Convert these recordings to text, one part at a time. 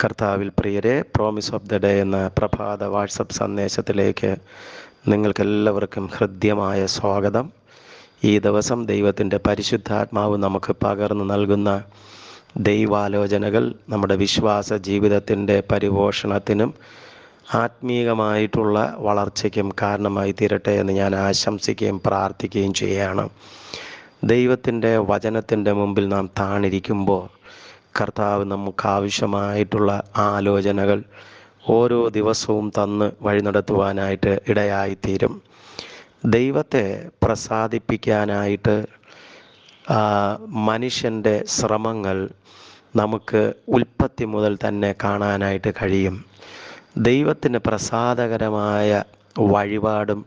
കർത്താവിൽ പ്രിയരെ, promise of the day എന്ന പ്രഭാത വാട്സപ്പ് സന്ദേശത്തിലേക്ക് നിങ്ങൾക്കെല്ലാവർക്കും ഹൃദ്യമായ സ്വാഗതം. ഈ ദിവസം ദൈവത്തിൻ്റെ പരിശുദ്ധാത്മാവ് നമുക്ക് പകർന്നു നൽകുന്ന ദൈവാലോചനകൾ നമ്മുടെ വിശ്വാസ ജീവിതത്തിൻ്റെ പരിപോഷണത്തിനും ആത്മീയമായിട്ടുള്ള വളർച്ചയ്ക്കും കാരണമായി തീരട്ടെ എന്ന് ഞാൻ ആശംസിക്കുകയും പ്രാർത്ഥിക്കുകയും ചെയ്യുകയാണ്. ദൈവത്തിൻ്റെ വചനത്തിൻ്റെ മുമ്പിൽ നാം താണിരിക്കുമ്പോൾ കർത്താവ് നമുക്ക് ആവശ്യമായിട്ടുള്ള ആലോചനകൾ ഓരോ ദിവസവും തന്ന് വഴി നടത്തുവാനായിട്ട് ഇടയായിത്തീരും. ദൈവത്തെ പ്രസാദിപ്പിക്കാനായിട്ട് മനുഷ്യൻ്റെ ശ്രമങ്ങൾ നമുക്ക് ഉൽപ്പത്തി മുതൽ തന്നെ കാണാനായിട്ട് കഴിയും. ദൈവത്തിന് പ്രസാദകരമായ വഴിപാടും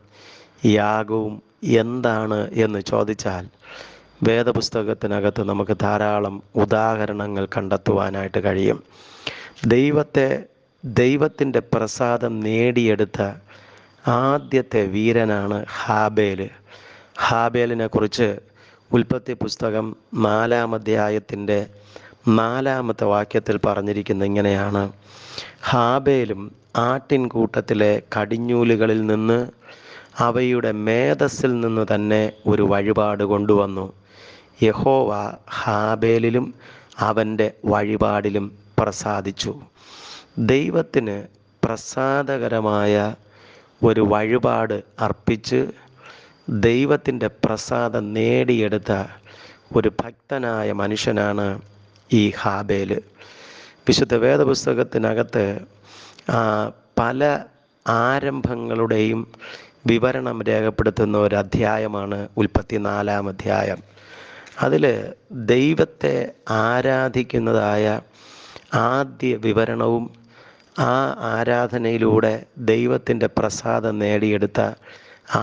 യാഗവും എന്താണ് എന്ന് ചോദിച്ചാൽ വേദപുസ്തകത്തിനകത്ത് നമുക്ക് ധാരാളം ഉദാഹരണങ്ങൾ കണ്ടെത്തുവാനായിട്ട് കഴിയും. ദൈവത്തിൻ്റെ പ്രസാദം നേടിയെടുത്ത ആദ്യത്തെ വീരനാണ് ഹാബേൽ. ഹാബേലിനെ കുറിച്ച് ഉൽപ്പത്തി പുസ്തകം 4-ാം അധ്യായത്തിൻ്റെ 4-ാമത്തെ വാക്യത്തിൽ പറഞ്ഞിരിക്കുന്നത് ഇങ്ങനെയാണ്: ഹാബേലും ആട്ടിൻകൂട്ടത്തിലെ കടിഞ്ഞൂലുകളിൽ നിന്ന് അവയുടെ മേധസ്സിൽ നിന്ന് തന്നെ ഒരു വഴിപാട് കൊണ്ടുവന്നു. യഹോവ ഹാബേലിലും അവൻ്റെ വഴിപാടിലും പ്രസാദിച്ചു. ദൈവത്തിന് പ്രസാദകരമായ ഒരു വഴിപാട് അർപ്പിച്ച് ദൈവത്തിൻ്റെ പ്രസാദം നേടിയെടുത്ത ഒരു ഭക്തനായ മനുഷ്യനാണ് ഈ ഹാബേൽ. വിശുദ്ധ വേദപുസ്തകത്തിനകത്ത് പല ആരംഭങ്ങളുടെയും വിവരണം രേഖപ്പെടുത്തുന്ന ഒരു അധ്യായമാണ് ഉൽപ്പത്തി 4-ാം അധ്യായം. അതിൽ ദൈവത്തെ ആരാധിക്കുന്നതായ ആദ്യ വിവരണവും ആ ആരാധനയിലൂടെ ദൈവത്തിൻ്റെ പ്രസാദം നേടിയെടുത്ത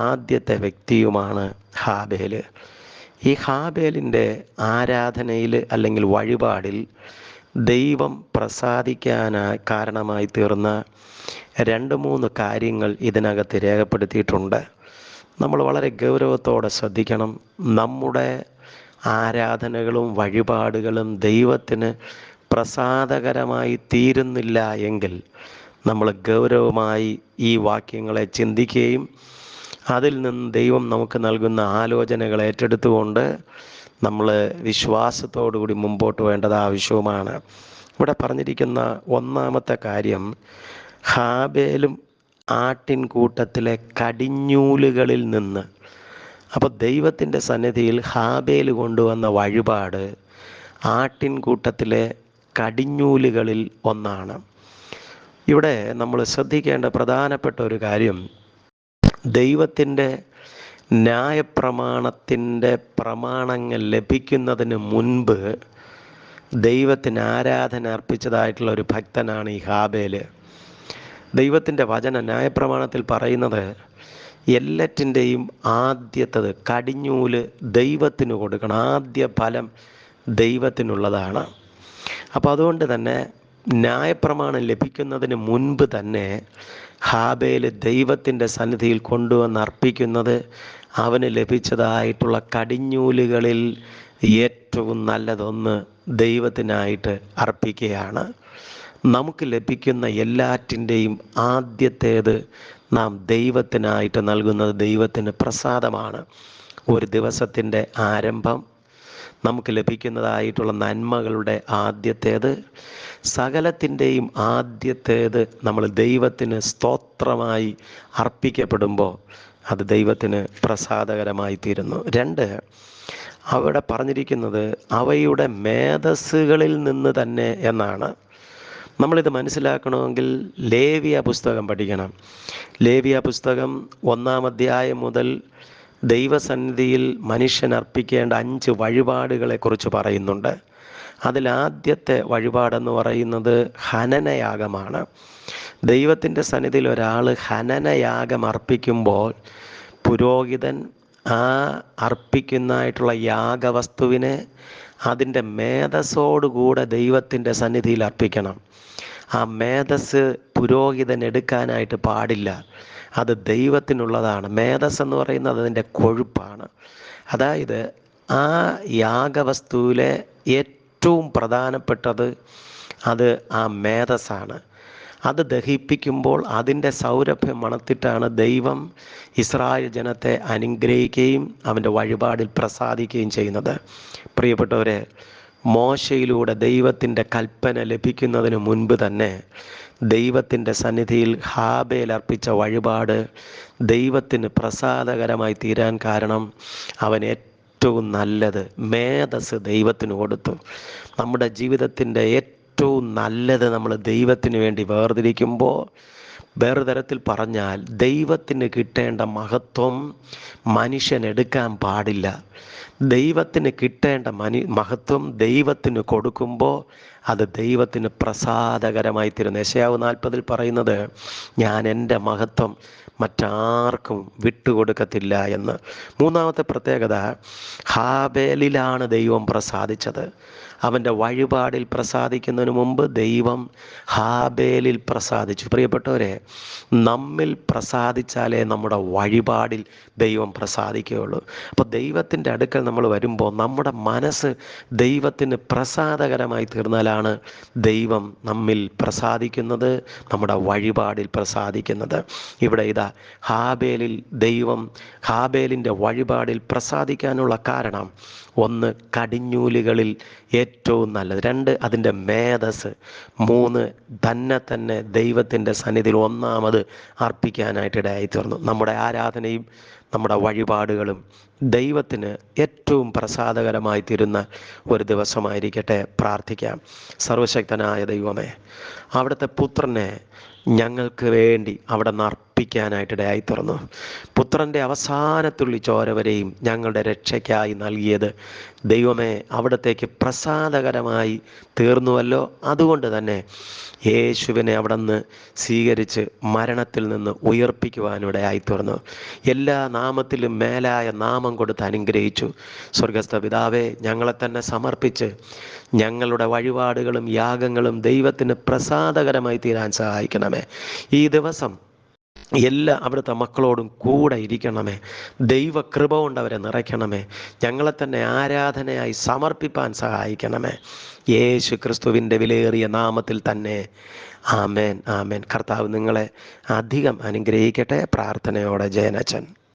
ആദ്യത്തെ വ്യക്തിയുമാണ് ഹാബേൽ. ഈ ഹാബേലിൻ്റെ ആരാധനയിൽ അല്ലെങ്കിൽ വഴിപാടിൽ ദൈവം പ്രസാദിക്കാനായി കാരണമായി തീർന്ന 2-3 കാര്യങ്ങൾ ഇതിനകത്ത് രേഖപ്പെടുത്തിയിട്ടുണ്ട്. നമ്മൾ വളരെ ഗൗരവത്തോടെ ശ്രദ്ധിക്കണം. നമ്മുടെ ആരാധനകളും വഴിപാടുകളും ദൈവത്തിന് പ്രസാദകരമായി തീരുന്നില്ല എങ്കിൽ നമ്മൾ ഗൗരവമായി ഈ വാക്യങ്ങളെ ചിന്തിക്കുകയും അതിൽ നിന്ന് ദൈവം നമുക്ക് നൽകുന്ന ആലോചനകൾ ഏറ്റെടുത്തുകൊണ്ട് നമ്മൾ വിശ്വാസത്തോടുകൂടി മുമ്പോട്ട് വേണ്ടത് ആവശ്യവുമാണ്. ഇവിടെ പറഞ്ഞിരിക്കുന്ന 1-ാമത്തെ കാര്യം, ഹാബേലും ആട്ടിൻകൂട്ടത്തിലെ കടിഞ്ഞൂലുകളിൽ നിന്ന്. അപ്പോൾ ദൈവത്തിൻ്റെ സന്നിധിയിൽ ഹാബേൽ കൊണ്ടുവന്ന വഴിപാട് ആട്ടിൻകൂട്ടത്തിലെ കടിഞ്ഞൂലുകളിൽ ഒന്നാണ്. ഇവിടെ നമ്മൾ ശ്രദ്ധിക്കേണ്ട പ്രധാനപ്പെട്ട ഒരു കാര്യം, ദൈവത്തിൻ്റെ ന്യായപ്രമാണത്തിൻ്റെ പ്രമാണങ്ങൾ ലഭിക്കുന്നതിന് മുൻപ് ദൈവത്തിന് ആരാധന അർപ്പിച്ചതായിട്ടുള്ള ഒരു ഭക്തനാണ് ഈ ഹാബേൽ. ദൈവത്തിൻ്റെ വചന ന്യായപ്രമാണത്തിൽ പറയുന്നത് എല്ലാറ്റിൻ്റെയും ആദ്യത്തത് കടിഞ്ഞൂല് ദൈവത്തിന് കൊടുക്കണം, ആദ്യ ഫലം ദൈവത്തിനുള്ളതാണ്. അപ്പോൾ അതുകൊണ്ട് തന്നെ ന്യായപ്രമാണം ലഭിക്കുന്നതിന് മുൻപ് തന്നെ ഹാബേൽ ദൈവത്തിൻ്റെ സന്നിധിയിൽ കൊണ്ടുവന്ന് അർപ്പിക്കുന്നത് അവന് ലഭിച്ചതായിട്ടുള്ള കടിഞ്ഞൂലുകളിൽ ഏറ്റവും നല്ലതൊന്ന് ദൈവത്തിനായിട്ട് അർപ്പിക്കുകയാണ്. നമുക്ക് ലഭിക്കുന്ന എല്ലാറ്റിൻ്റെയും ആദ്യത്തേത് നാം ദൈവത്തിനായിട്ട് നൽകുന്നത് ദൈവത്തിന് പ്രസാദമാണ്. ഒരു ദിവസത്തിൻ്റെ ആരംഭം, നമുക്ക് ലഭിക്കുന്നതായിട്ടുള്ള നന്മകളുടെ ആദ്യത്തേത്, സകലത്തിൻ്റെയും ആദ്യത്തേത് നമ്മൾ ദൈവത്തിന് സ്തോത്രമായി അർപ്പിക്കപ്പെടുമ്പോൾ അത് ദൈവത്തിന് പ്രസാദകരമായി തീരുന്നു. 2, അവിടെ പറഞ്ഞിരിക്കുന്നത് അവയുടെ മേധസ്സുകളിൽ നിന്ന് തന്നെ എന്നാണ്. നമ്മളിത് മനസ്സിലാക്കണമെങ്കിൽ ലേവ്യ പുസ്തകം പഠിക്കണം. ലേവ്യ പുസ്തകം 1-ാം അധ്യായം മുതൽ ദൈവസന്നിധിയിൽ മനുഷ്യൻ അർപ്പിക്കേണ്ട 5 വഴിപാടുകളെക്കുറിച്ച് പറയുന്നുണ്ട്. അതിലാദ്യത്തെ വഴിപാടെന്ന് പറയുന്നത് ഹനനയാഗമാണ്. ദൈവത്തിൻ്റെ സന്നിധിയിൽ ഒരാൾ ഹനനയാഗം അർപ്പിക്കുമ്പോൾ പുരോഹിതൻ ആ അർപ്പിക്കുന്നതായിട്ടുള്ള യാഗവസ്തുവിനെ അതിൻ്റെ മേധസ്സോടുകൂടെ ദൈവത്തിൻ്റെ സന്നിധിയിൽ അർപ്പിക്കണം. ആ മേധസ് പുരോഹിതൻ എടുക്കാനായിട്ട് പാടില്ല, അത് ദൈവത്തിനുള്ളതാണ്. മേധസ് എന്ന് പറയുന്നത് അതിൻ്റെ കൊഴുപ്പാണ്. അതായത് ആ യാഗവസ്തുവിലെ ഏറ്റവും പ്രധാനപ്പെട്ടത് അത് ആ മേധസ്സാണ്. അത് ദഹിപ്പിക്കുമ്പോൾ അതിൻ്റെ സൗരഭ്യം മണത്തിട്ടാണ് ദൈവം ഇസ്രായേൽ ജനത്തെ അനുഗ്രഹിക്കുകയും അവൻ്റെ വഴിപാടിൽ പ്രസാദിക്കുകയും ചെയ്യുന്നത്. പ്രിയപ്പെട്ടവരെ, മോശയിലൂടെ ദൈവത്തിൻ്റെ കൽപ്പന ലഭിക്കുന്നതിന് മുൻപ് തന്നെ ദൈവത്തിൻ്റെ സന്നിധിയിൽ ഹാബേൽ അർപ്പിച്ച വഴിപാട് ദൈവത്തിന് പ്രസാദകരമായി തീരാൻ കാരണം അവൻ ഏറ്റവും നല്ലത് മേധസ് ദൈവത്തിന് കൊടുത്തു. നമ്മുടെ ജീവിതത്തിൻ്റെ ഏറ്റവും നല്ലത് നമ്മൾ ദൈവത്തിന് വേണ്ടി വേർതിരിക്കുമ്പോൾ, വേറെ തരത്തിൽ പറഞ്ഞാൽ ദൈവത്തിന് കിട്ടേണ്ട മഹത്വം മനുഷ്യൻ എടുക്കാൻ പാടില്ല. ദൈവത്തിന് കിട്ടേണ്ട മഹത്വം ദൈവത്തിന് കൊടുക്കുമ്പോൾ അത് ദൈവത്തിന് പ്രസാദകരമായി തീരുന്നു. യെശയ്യാവ് 40 പറയുന്നത്, ഞാൻ എൻ്റെ മഹത്വം മറ്റാർക്കും വിട്ടുകൊടുക്കത്തില്ല എന്ന്. മൂന്നാമത്തെ പ്രത്യേകത, ഹാബേലിലാണ് ദൈവം പ്രസാദിച്ചത്. അവൻ്റെ വഴിപാടിൽ പ്രസാദിക്കുന്നതിന് മുമ്പ് ദൈവം ഹാബേലിൽ പ്രസാദിച്ചു. പ്രിയപ്പെട്ടവരെ, നമ്മിൽ പ്രസാദിച്ചാലേ നമ്മുടെ വഴിപാടിൽ ദൈവം പ്രസാദിക്കുകയുള്ളൂ. അപ്പോൾ ദൈവത്തിൻ്റെ അടുക്കൽ നമ്മൾ വരുമ്പോൾ നമ്മുടെ മനസ്സ് ദൈവത്തിന് പ്രസാദകരമായി തീർന്നാലാണ് ദൈവം നമ്മിൽ പ്രസാദിക്കുന്നത്, നമ്മുടെ വഴിപാടിൽ പ്രസാദിക്കുന്നത്. ഇവിടെ ഇതാ ദൈവം ഹാബേലിൻ്റെ വഴിപാടിൽ പ്രസാദിക്കാനുള്ള കാരണം, ഒന്ന്, കടിഞ്ഞൂലുകളിൽ ഏറ്റവും നല്ലത്; 2, അതിൻ്റെ മേധസ്; 3, തന്നെ ദൈവത്തിൻ്റെ സന്നിധിയിൽ ഒന്നാമത് അർപ്പിക്കാനായിട്ട് ഇടയായി തീർന്നു. നമ്മുടെ ആരാധനയും നമ്മുടെ വഴിപാടുകളും ദൈവത്തിന് ഏറ്റവും പ്രസാദകരമായി തീരുന്ന ഒരു ദിവസമായിരിക്കട്ടെ. പ്രാർത്ഥിക്കാം. സർവശക്തനായ ദൈവമേ, അവിടുത്തെ പുത്രനെ ഞങ്ങൾക്ക് വേണ്ടി അവിടെ നിന്ന് അർപ്പിക്കാനായിട്ടിടയായി തീർന്നു. പുത്രൻ്റെ അവസാനത്തുള്ളി ചോര വരെയും ഞങ്ങളുടെ രക്ഷയ്ക്കായി നൽകിയത് ദൈവമേ അവിടത്തേക്ക് പ്രസാദകരമായി തീർന്നുവല്ലോ. അതുകൊണ്ട് തന്നെ യേശുവിനെ അവിടെ നിന്ന് സ്വീകരിച്ച് മരണത്തിൽ നിന്ന് ഉയർപ്പിക്കുവാനിടയായി തീർന്നു. എല്ലാ നാമത്തിലും മേലായ നാമം കൊടുത്ത് അനുഗ്രഹിച്ചു. സ്വർഗസ്ഥ പിതാവേ, ഞങ്ങളെ തന്നെ സമർപ്പിച്ച് ഞങ്ങളുടെ വഴിപാടുകളും യാഗങ്ങളും ദൈവത്തിന് പ്രസാദകരമായി തീരാൻ സഹായിക്കണമേ. ഈ ദിവസം എല്ലാ അവിടുത്തെ മക്കളോടും കൂടെ ഇരിക്കണമേ. ദൈവകൃപ കൊണ്ട് അവരെ നിറയ്ക്കണമേ. ഞങ്ങളെ തന്നെ ആരാധനയായി സമർപ്പിപ്പാൻ സഹായിക്കണമേ. യേശു ക്രിസ്തുവിൻ്റെ വിലയേറിയ നാമത്തിൽ തന്നെ. ആമേൻ, ആമേൻ. കർത്താവ് നിങ്ങളെ അധികം അനുഗ്രഹിക്കട്ടെ. പ്രാർത്ഥനയോടെ ജയനച്ചൻ.